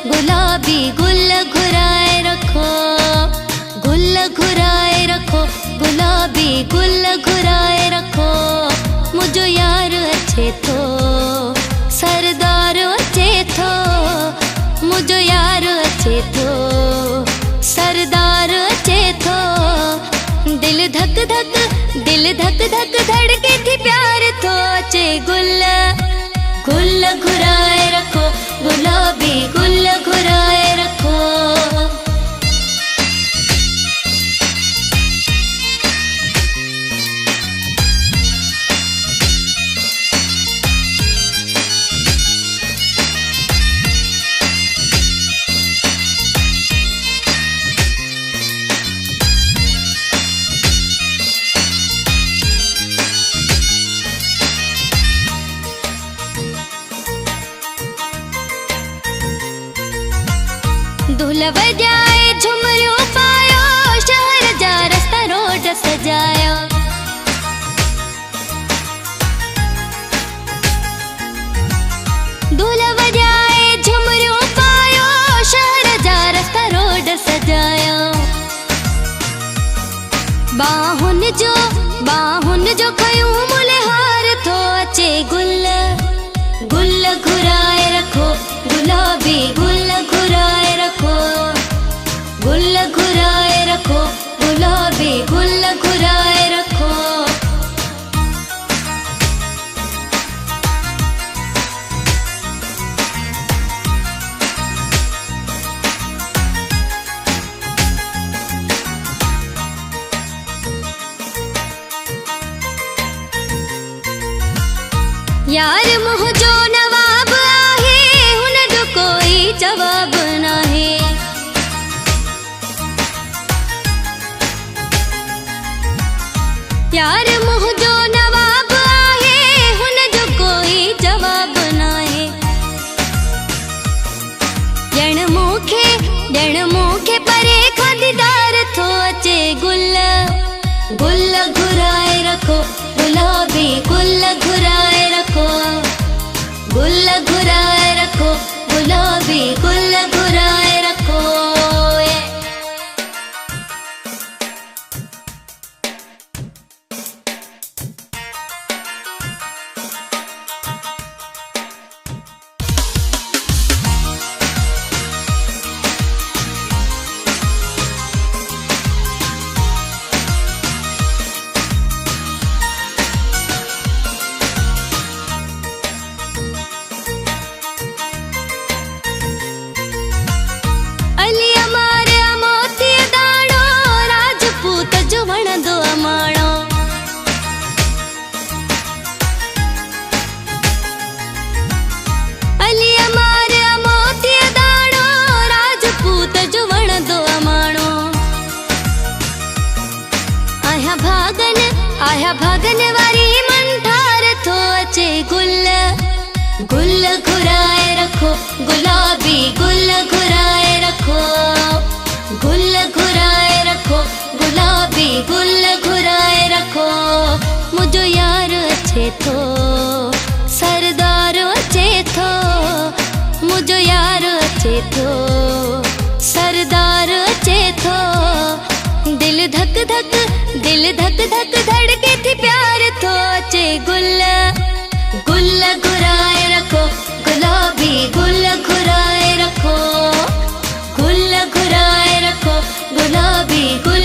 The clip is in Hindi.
गुलाबी गुल घुराए रखो, गुल घुराए रखो, गुलाबी गुल घुराए रखो। मुझो यार अच्छे थो, सरदार अच्छे थो, मुझो यार अच्छे थो, सरदार अच्छे थो। दिल धक धक, दिल धक धक धड़के थी प्यार थो अचे गुल, गुल घुराए रखो, गुलाबी गुल घुराए रखो। दुल्ह वजाए झुमरियो पायो, शहर जा रास्ता रोड सजायो। दुल्ह वजाए झुमरियो पायो, शहर जा रास्ता रोड सजायो। बाहुन जो खयूं मुले हार थो अचे गुल, गुल घुराए रखो, गुलाबी गुल घुराए रखो, गुल घुराए रखो, गुलाबी गुल घुराए रखो। यार मुझो नवाब आहे, हुन जो कोई जवाब नाहे। यार मुझो नवाब आहे, हुन जो कोई जवाब नाहे। ॼण मूंखे परे खां दीदार थो अचे गुल, गुल घुराए रखो, गुलाबी गुल घुराए रखो, गुल घुराए रखो, गुलाबी गुल घुराए रखो। आया भागन वारी मंठार थो अचे गुल, गुल घुराए रखो, गुलाबी गुल घुराए रखो, गुल घुराए रखो, गुलाबी गुल घुराए रखो। मुझो यार अच्छे थो, सरदार अच्छे थो, मुझो यार अच्छे थो, सरदार अच्छे थो। दिल धक धक, दिल धक धक धड़के थी प्यार थो अचे गुल, गुल घुराए रखो, गुलाबी गुल घुराए रखो, गुल घुराए रखो, गुलाबी गुल